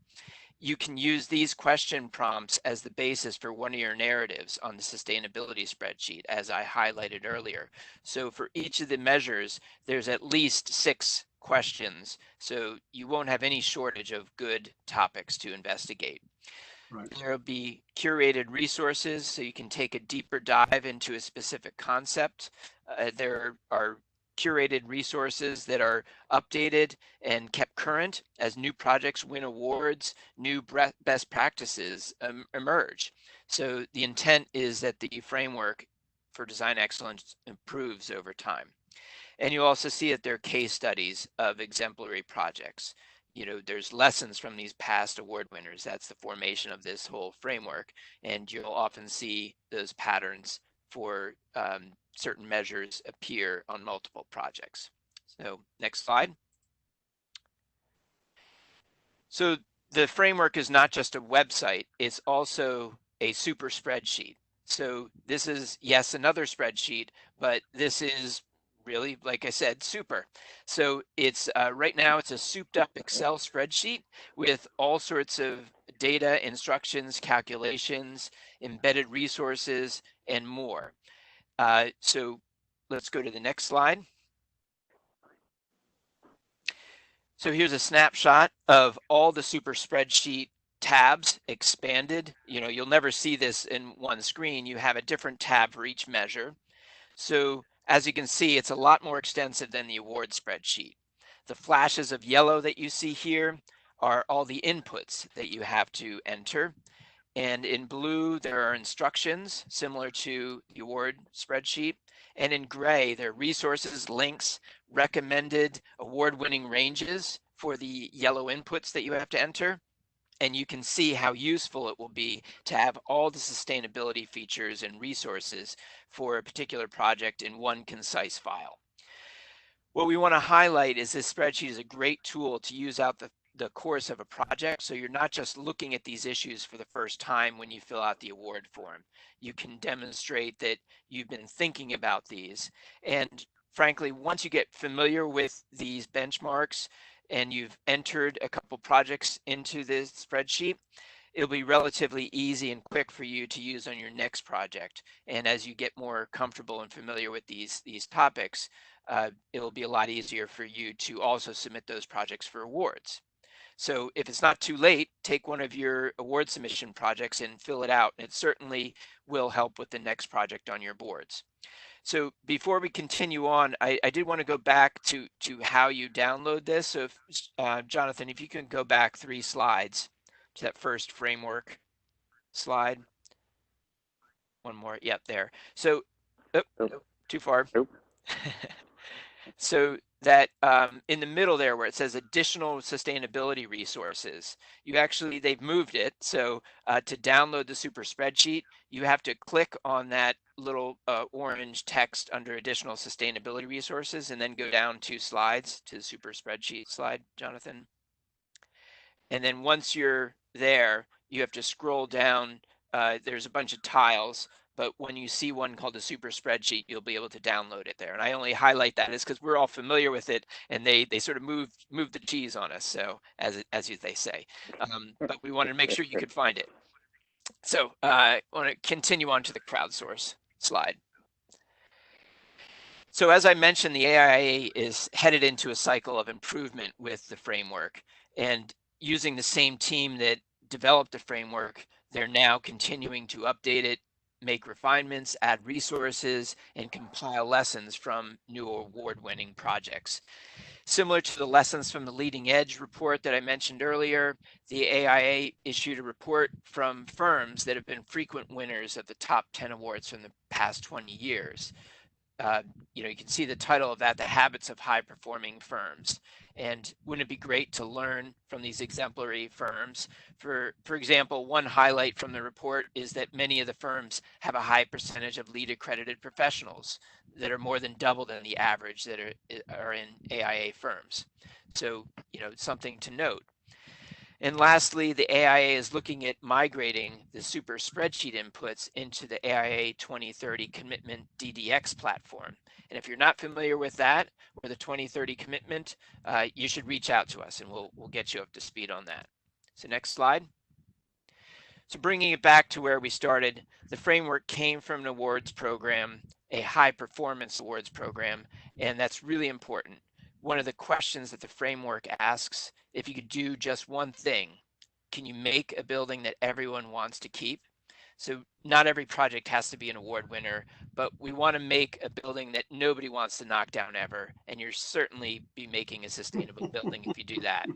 Speaker 1: You can use these question prompts as the basis for one of your narratives on the sustainability spreadsheet, as I highlighted earlier. So for each of the measures, there's at least 6 questions, so you won't have any shortage of good topics to investigate.
Speaker 3: Right.
Speaker 1: There will be curated resources, so you can take a deeper dive into a specific concept. There are curated resources that are updated and kept current as new projects win awards, new best practices emerge. So the intent is that the framework for design excellence improves over time. And you also see that there are case studies of exemplary projects. There's lessons from these past award winners. That's the formation of this whole framework. And you'll often see those patterns for certain measures appear on multiple projects. So next slide. So the framework is not just a website, it's also a super spreadsheet. So this is, yes, another spreadsheet, but this is really, like I said, super. So it's right now it's a souped up Excel spreadsheet with all sorts of data, instructions, calculations, embedded resources, and more. So let's go to the next slide. So here's a snapshot of all the super spreadsheet tabs expanded. You'll never see this in one screen. You have a different tab for each measure. So as you can see, it's a lot more extensive than the award spreadsheet. The flashes of yellow that you see here are all the inputs that you have to enter. And in blue, there are instructions similar to the award spreadsheet. And in gray, there are resources, links, recommended award-winning ranges for the yellow inputs that you have to enter. And you can see how useful it will be to have all the sustainability features and resources for a particular project in one concise file. What we want to highlight is this spreadsheet is a great tool to use out the course of a project. So you're not just looking at these issues for the first time when you fill out the award form. You can demonstrate that you've been thinking about these. And frankly, once you get familiar with these benchmarks and you've entered a couple projects into this spreadsheet, it'll be relatively easy and quick for you to use on your next project. And as you get more comfortable and familiar with these topics, it'll be a lot easier for you to also submit those projects for awards. So if it's not too late, take one of your award submission projects and fill it out. It certainly will help with the next project on your boards. So before we continue on, I did want to go back to how you download this. So if, Jonathan, if you can go back 3 slides to that first framework slide. One more, yep, there. So, nope, too far.
Speaker 2: Nope.
Speaker 1: So that in the middle there where it says additional sustainability resources, they've moved it. So to download the super spreadsheet, you have to click on that little orange text under additional sustainability resources and then go down 2 slides to the super spreadsheet slide, Jonathan. And then once you're there, you have to scroll down. There's a bunch of tiles, but when you see one called a super spreadsheet, you'll be able to download it there. And I only highlight that is because we're all familiar with it, and they sort of moved the cheese on us, so as they say. But we wanted to make sure you could find it. So I want to continue on to the crowdsource slide. So as I mentioned, the AIA is headed into a cycle of improvement with the framework, and using the same team that developed the framework, they're now continuing to update it, make refinements, add resources, and compile lessons from new award-winning projects. Similar to the lessons from the Leading Edge report that I mentioned earlier, the AIA issued a report from firms that have been frequent winners of the top 10 awards from the past 20 years. You can see the title of that, The Habits of High-Performing Firms. And wouldn't it be great to learn from these exemplary firms? For example, one highlight from the report is that many of the firms have a high percentage of LEED accredited professionals that are more than double than the average that are in AIA firms. So, something to note. And lastly, the AIA is looking at migrating the super spreadsheet inputs into the AIA 2030 Commitment DDX platform. And if you're not familiar with that or the 2030 commitment, you should reach out to us and we'll get you up to speed on that. So next slide. So bringing it back to where we started, the framework came from an awards program, a high performance awards program, and that's really important. One of the questions that the framework asks, if you could do just one thing, can you make a building that everyone wants to keep? So not every project has to be an award winner, but we want to make a building that nobody wants to knock down ever. And you'll certainly be making a sustainable building if you do that.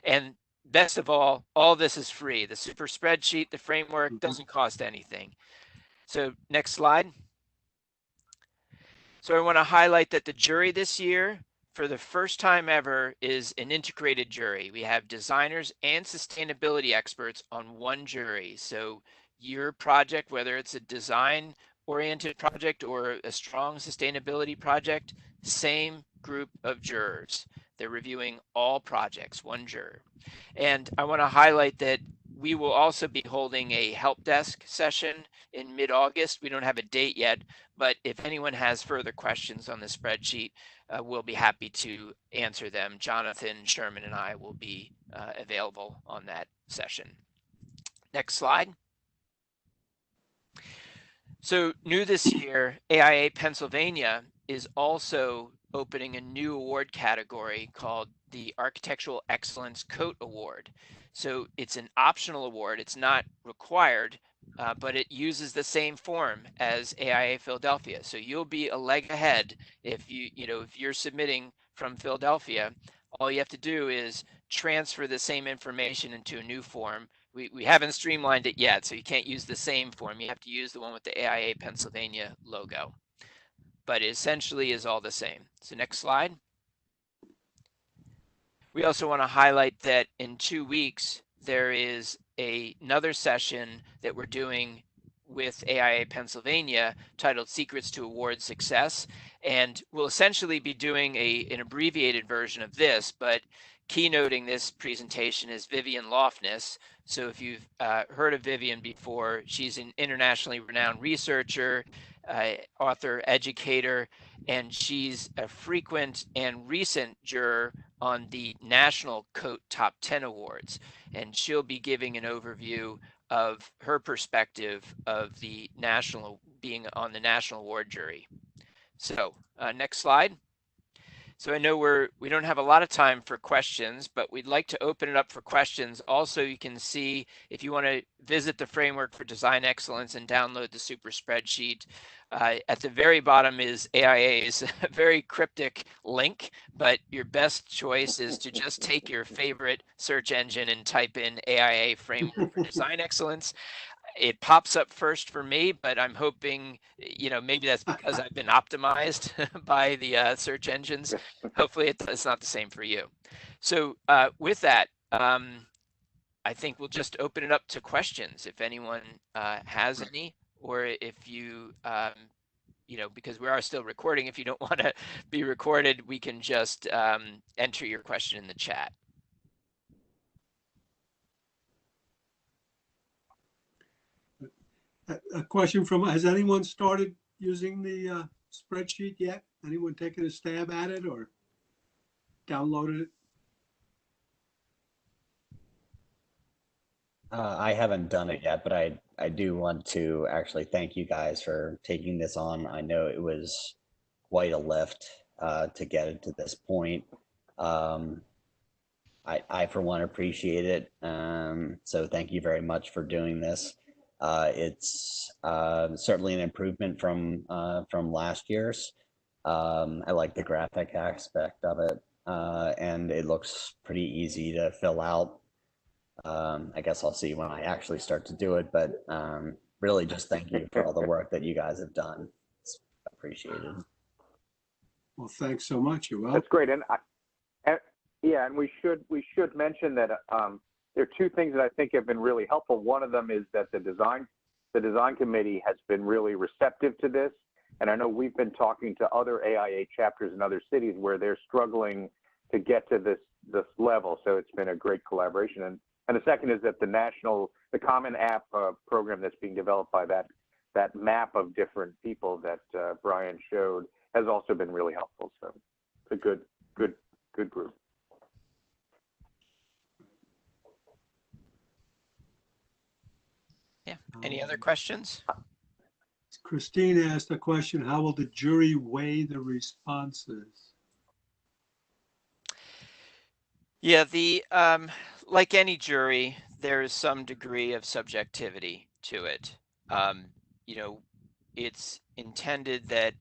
Speaker 1: And best of all this is free. The super spreadsheet, the framework doesn't cost anything. So next slide. So I want to highlight that the jury this year, for the first time ever, is an integrated jury. We have designers and sustainability experts on one jury. So your project, whether it's a design-oriented project or a strong sustainability project, same group of jurors. They're reviewing all projects, one juror. And I want to highlight that we will also be holding a help desk session in mid-August. We don't have a date yet, but if anyone has further questions on the spreadsheet, we'll be happy to answer them. Jonathan, Sherman, and I will be available on that session. Next slide. So new this year, AIA Pennsylvania is also opening a new award category called the Architectural Excellence Coat Award. So it's an optional award. It's not required, but it uses the same form as AIA Philadelphia. So you'll be a leg ahead if if you're submitting from Philadelphia. All you have to do is transfer the same information into a new form. We haven't streamlined it yet, so you can't use the same form. You have to use the one with the AIA Pennsylvania logo. But it essentially is all the same. So next slide. We also want to highlight that in 2 weeks, there is another session that we're doing with AIA Pennsylvania titled Secrets to Award Success. And we'll essentially be doing an abbreviated version of this, but keynoting this presentation is Vivian Lofness. So if you've heard of Vivian before, she's an internationally renowned researcher author, educator, and she's a frequent and recent juror on the National Coat Top 10 Awards. And she'll be giving an overview of her perspective of the being on the National Award jury. So next slide. So I know we don't have a lot of time for questions, but we'd like to open it up for questions. Also, you can see if you want to visit the framework for design excellence and download the super spreadsheet. At the very bottom is AIA's very cryptic link, but your best choice is to just take your favorite search engine and type in AIA framework for design excellence. It pops up first for me, but I'm hoping, maybe that's because I've been optimized by the search engines. Hopefully it's not the same for you. So with that, I think we'll just open it up to questions if anyone has any, or if you, because we are still recording, if you don't want to be recorded, we can just enter your question in the chat.
Speaker 3: A question from, has anyone started using the spreadsheet yet? Anyone taken a stab at it or downloaded it?
Speaker 5: I haven't done it yet, but I do want to actually thank you guys for taking this on. I know it was quite a lift to get it to this point. I for one appreciate it. So thank you very much for doing this. It's certainly an improvement from last year's. I like the graphic aspect of it, and it looks pretty easy to fill out. I guess I'll see when I actually start to do it, but really just thank you for all the work that you guys have done. It's appreciated.
Speaker 3: Well, thanks so much. You're welcome.
Speaker 2: That's great. And we should mention that there are two things that I think have been really helpful. One of them is that the design committee has been really receptive to this. And I know we've been talking to other AIA chapters in other cities where they're struggling to get to this level. So it's been a great collaboration. And the second is that the Common App program that's being developed by that map of different people that Brian showed has also been really helpful. So it's a good group.
Speaker 1: Yeah. Any other questions?
Speaker 3: Christine asked a question, how will the jury weigh the responses?
Speaker 1: Yeah, like any jury, there is some degree of subjectivity to it. It's intended that,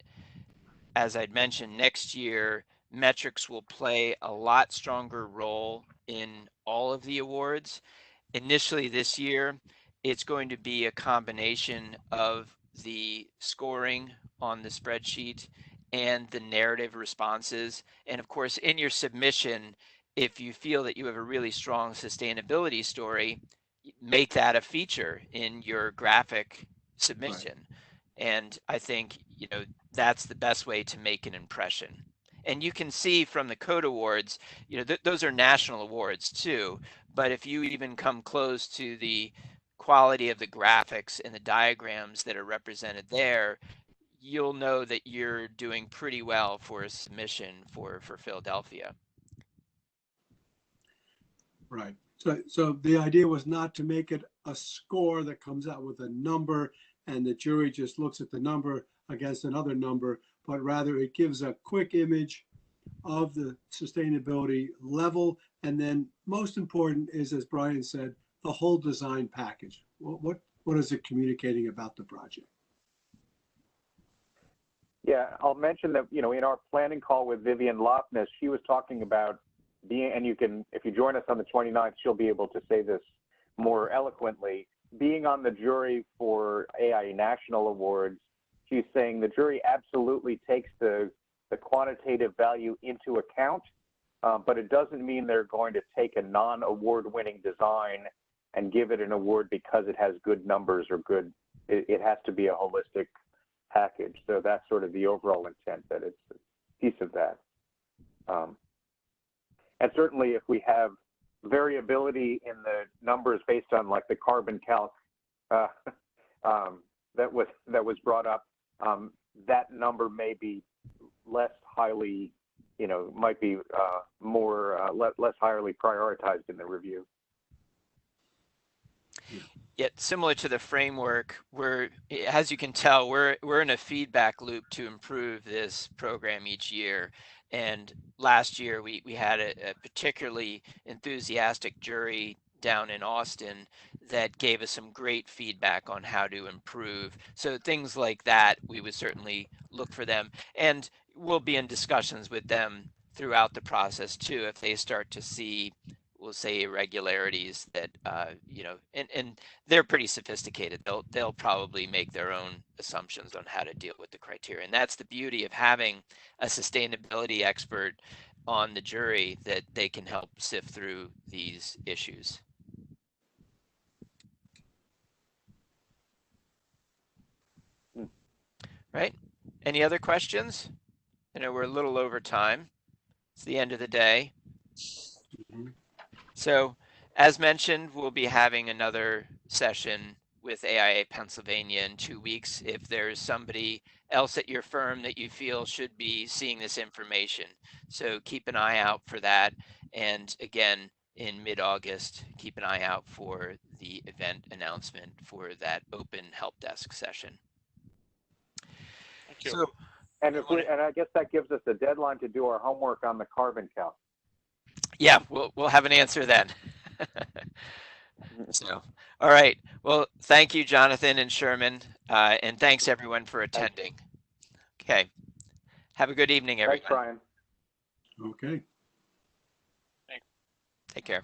Speaker 1: as I'd mentioned, next year, metrics will play a lot stronger role in all of the awards. Initially this year, it's going to be a combination of the scoring on the spreadsheet and the narrative responses. And of course, in your submission, if you feel that you have a really strong sustainability story, make that a feature in your graphic submission. Right. And I think, that's the best way to make an impression. And you can see from the Code Awards, those are national awards too. But if you even come close to the quality of the graphics and the diagrams that are represented there, you'll know that you're doing pretty well for a submission for Philadelphia.
Speaker 3: Right. So the idea was not to make it a score that comes out with a number and the jury just looks at the number against another number, but rather it gives a quick image of the sustainability level. And then most important is, as Brian said, the whole design package. What is it communicating about the project?
Speaker 2: Yeah, I'll mention that, in our planning call with Vivian Lofness, she was talking about and if you join us on the 29th, she'll be able to say this more eloquently. Being on the jury for AIA National Awards, she's saying the jury absolutely takes the quantitative value into account, but it doesn't mean they're going to take a non-award-winning design and give it an award because it has good numbers or it has to be a holistic package. So that's sort of the overall intent, that it's a piece of that. And certainly if we have variability in the numbers based on like the carbon calc that was brought up, that number may be less highly, might be less highly prioritized in the review.
Speaker 1: Yet similar to the framework, as you can tell, we're in a feedback loop to improve this program each year. And last year we had a particularly enthusiastic jury down in Austin that gave us some great feedback on how to improve. So things like that, we would certainly look for them. And we'll be in discussions with them throughout the process too, if they start to see, we'll say, irregularities that, and they're pretty sophisticated. They'll probably make their own assumptions on how to deal with the criteria. And that's the beauty of having a sustainability expert on the jury, that they can help sift through these issues. Right? Any other questions? I know we're a little over time. It's the end of the day. So as mentioned, we'll be having another session with AIA Pennsylvania in 2 weeks. If there's somebody else at your firm that you feel should be seeing this information, so keep an eye out for that. And again, in mid-August, keep an eye out for the event announcement for that open help desk session.
Speaker 4: Thank you.
Speaker 1: So,
Speaker 2: And I guess that gives us a deadline to do our homework on the carbon count.
Speaker 1: yeah, we'll have an answer then. So, all right. Well, thank you, Jonathan and Sherman, and thanks everyone for attending. Okay. Have a good evening, everyone.
Speaker 2: Thanks, Brian.
Speaker 3: Okay.
Speaker 1: Take care.